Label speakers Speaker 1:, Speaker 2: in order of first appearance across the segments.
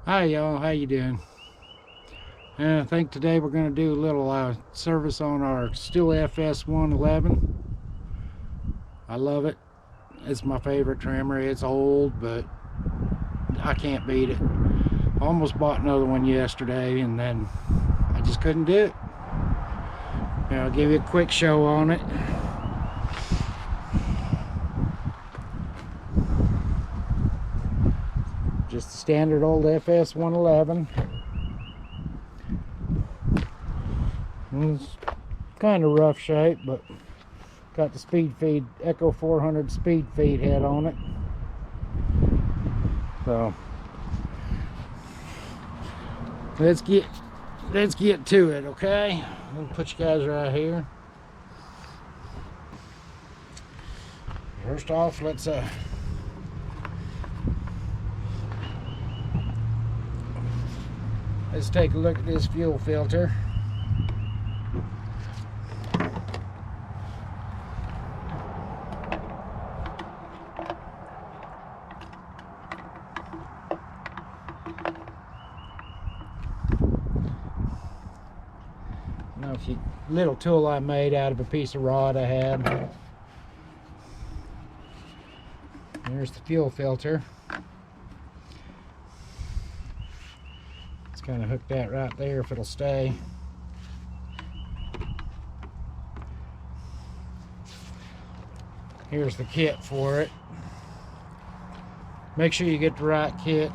Speaker 1: Hi y'all, how you doing? I think today we're going to do a little service on our Sthil FS111. I love it. It's my favorite trimmer. It's old, but I can't beat it. I almost bought another one yesterday and then I just couldn't do it. I'll give you a quick show on it. Just a standard old FS111. It's kind of rough shape, but got the speed feed Echo 400 speed feed head on it. So let's get to it, okay? I'll put you guys right here. First off, let's take a look at this fuel filter. Now, little tool I made out of a piece of rod I had. There's the fuel filter. It's kind of hooked that right there if it'll stay. Here's the kit for it. Make sure you get the right kit.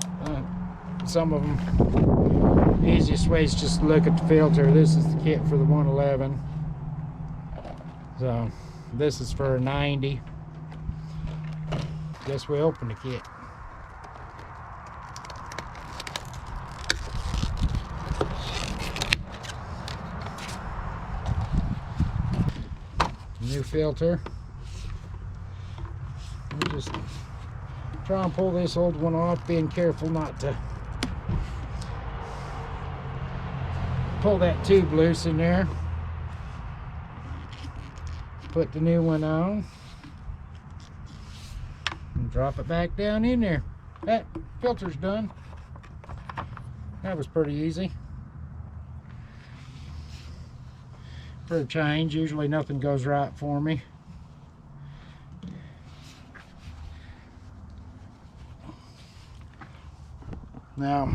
Speaker 1: Some of them, the easiest way is just to look at the filter. This is the kit for the 111. So this is for a 90. Guess we open the kit. New filter. Just try and pull this old one off, being careful not to pull that tube loose in there. Put the new one on and drop it back down in there. That filter's done. That was pretty easy. For a change, usually nothing goes right for me. Now,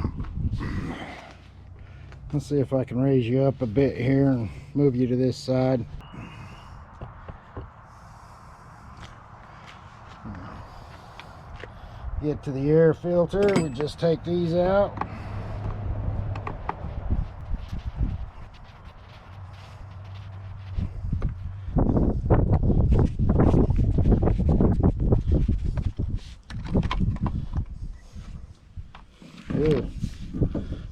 Speaker 1: let's see if I can raise you up a bit here and move you to this side. Get to the air filter, we just take these out. Ew.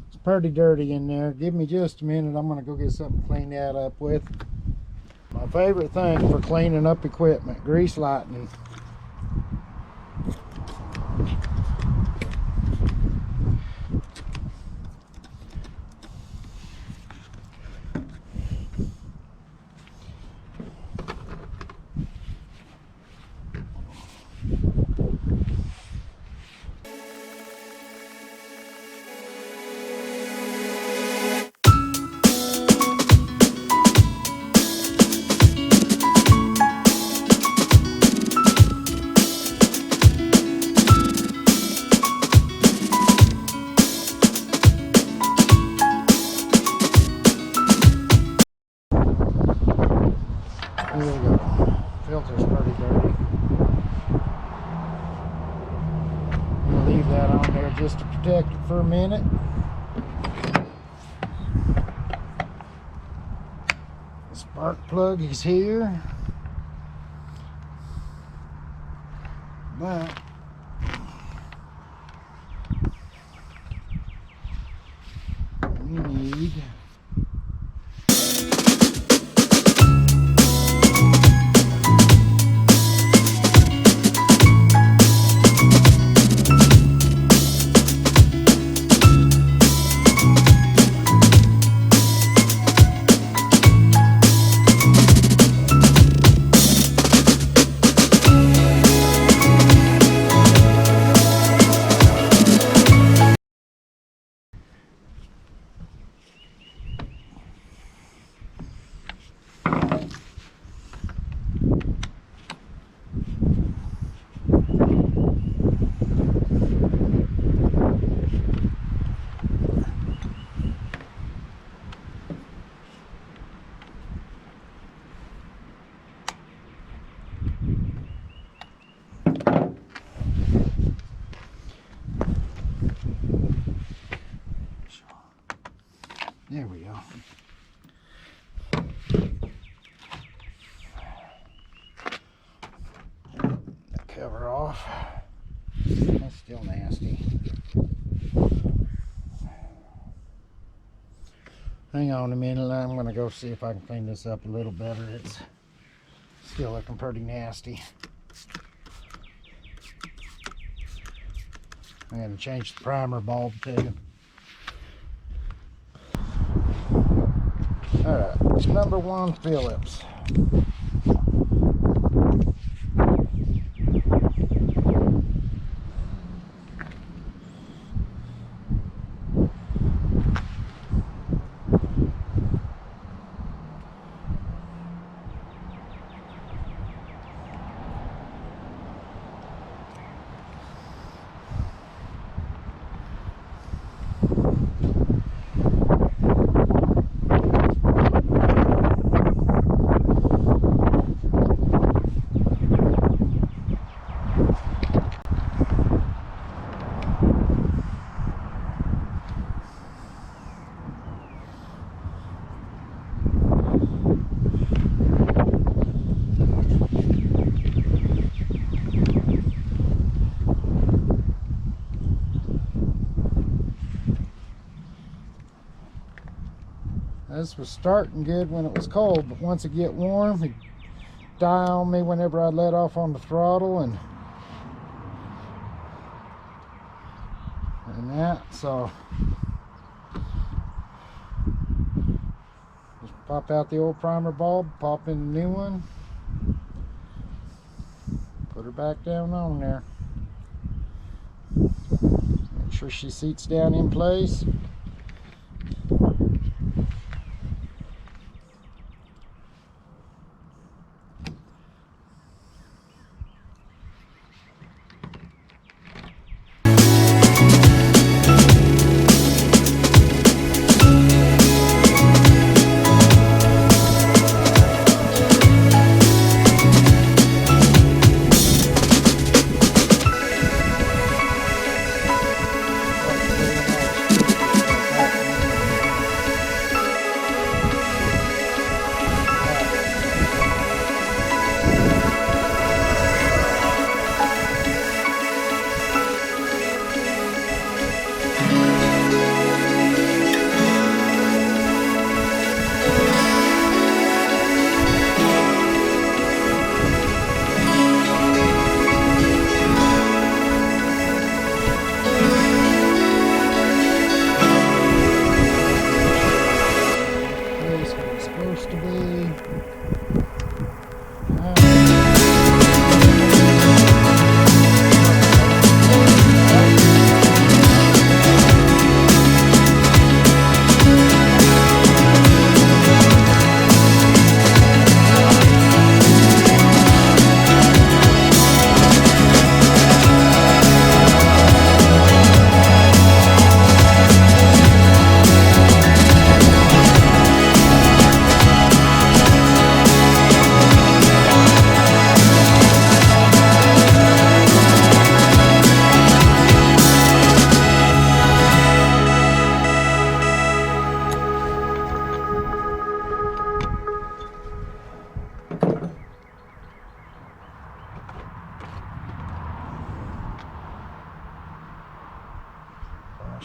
Speaker 1: It's pretty dirty in there. Give me just a minute. I'm going to go get something to clean that up with. My favorite thing for cleaning up equipment, grease lightning. There we go. Filter's pretty dirty. I'm gonna leave that on there just to protect it for a minute. The spark plug is here. But we need cover off. That's still nasty. Hang on a minute, I'm going to go see if I can clean this up a little better. It's still looking pretty nasty. I'm going to change the primer bulb too. Alright, number 1 Phillips. This was starting good when it was cold, but once it get warm, it'd die on me whenever I let off on the throttle and that. So just pop out the old primer bulb, pop in the new one, put her back down on there. Make sure she seats down in place.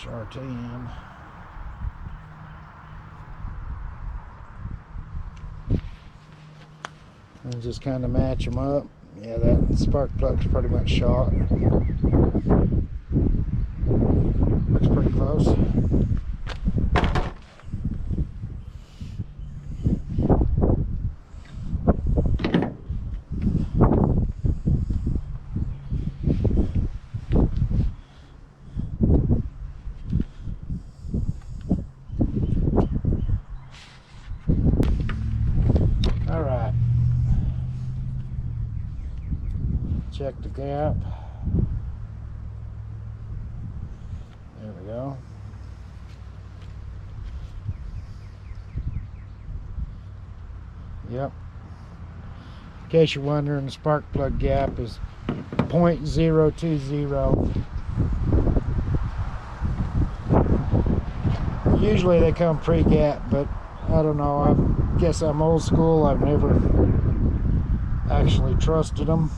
Speaker 1: RTM. And just kind of match them up. Yeah, that spark plug's pretty much shot. Looks pretty close. Check the gap. There we go. Yep. In case you're wondering, the spark plug gap is 0.020. Usually they come pre-gap, but I don't know. I guess I'm old school. I've never actually trusted them.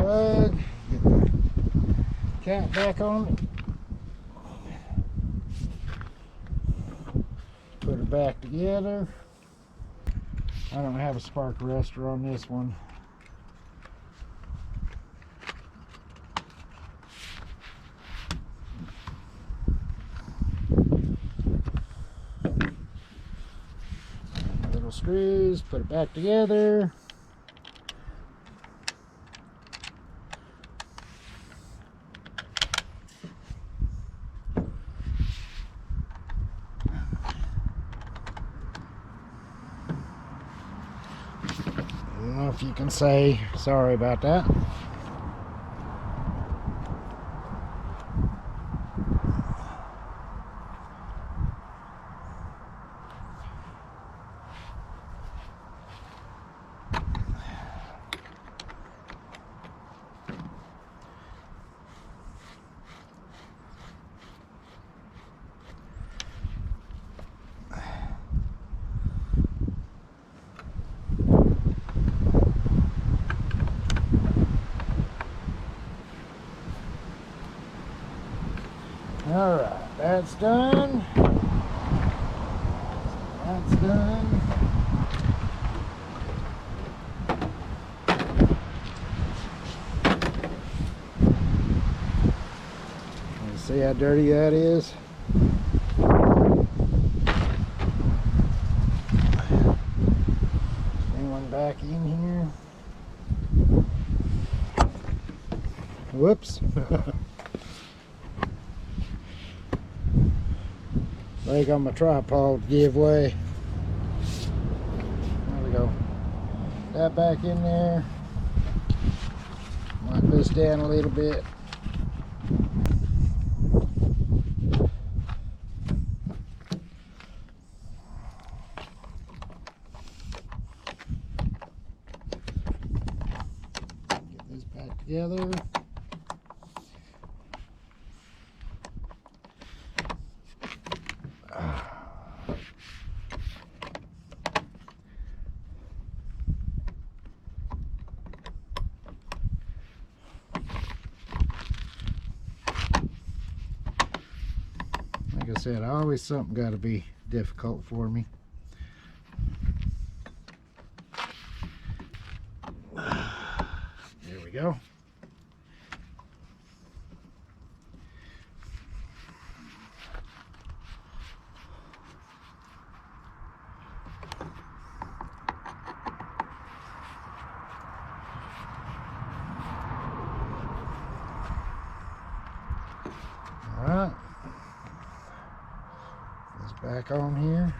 Speaker 1: plug, get the cap back on it, put it back together. I don't have a spark arrestor on this one. Little screws, put it back together. I don't know if you can say sorry about that. Alright, that's done. That's done. You see how dirty that is? Anyone back in here? Whoops. Leg on my tripod give way. There we go. That back in there. Wipe this down a little bit. Get this back together. Like I said, always something got to be difficult for me. There we go. All right. Back on here.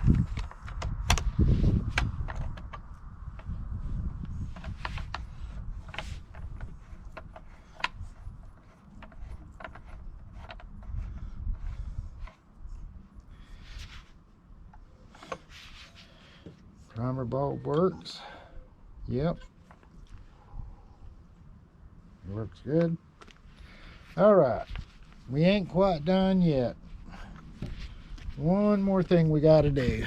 Speaker 1: Primer bulb works. Yep. Works good. All right. We ain't quite done yet. One more thing we got to do.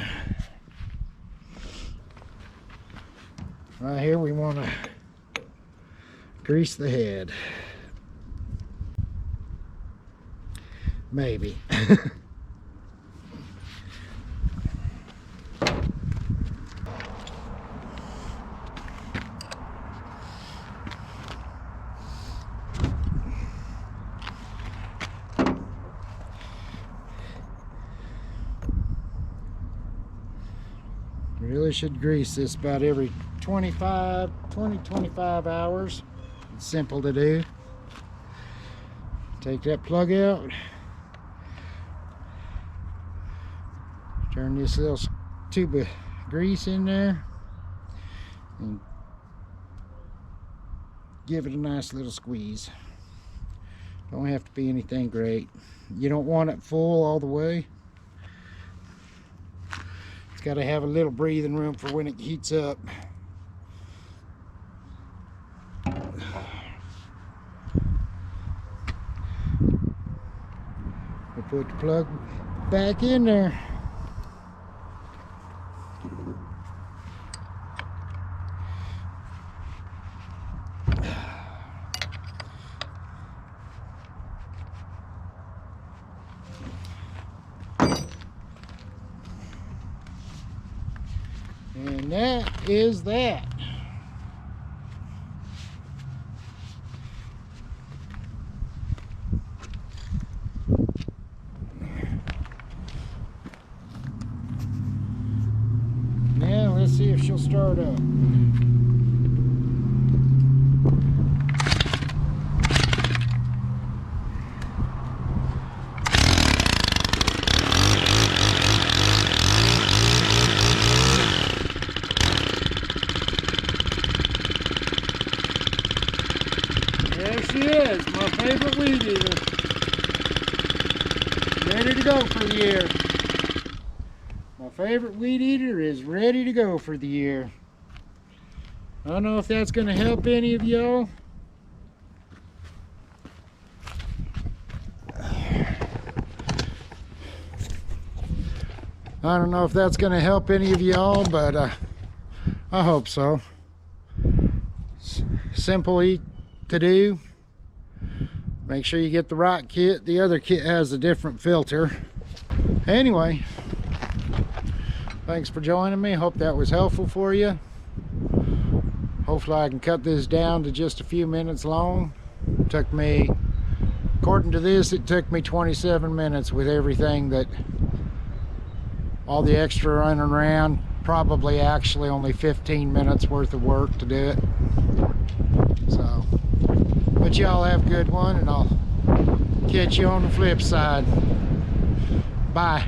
Speaker 1: Right here we want to grease the head. Maybe. Really should grease this about every 20-25 hours. It's simple to do. Take that plug out. Turn this little tube of grease in there and give it a nice little squeeze. Don't have to be anything great. You don't want it full all the way. It's got to have a little breathing room for when it heats up. We'll put the plug back in there. And that is that. Now let's see if she'll start up. There she is, my favorite weed eater. Ready to go for the year. My favorite weed eater is ready to go for the year. I don't know if that's going to help any of y'all. I don't know if that's going to help any of y'all, but I hope so. Simple to do. Make sure you get the right kit. The other kit has a different filter. Anyway, thanks for joining me. Hope that was helpful for you. Hopefully I can cut this down to just a few minutes long. It took me, according to this, it took me 27 minutes with everything, that all the extra running around. Probably actually only 15 minutes worth of work to do it. So, but y'all have a good one, and I'll catch you on the flip side. Bye.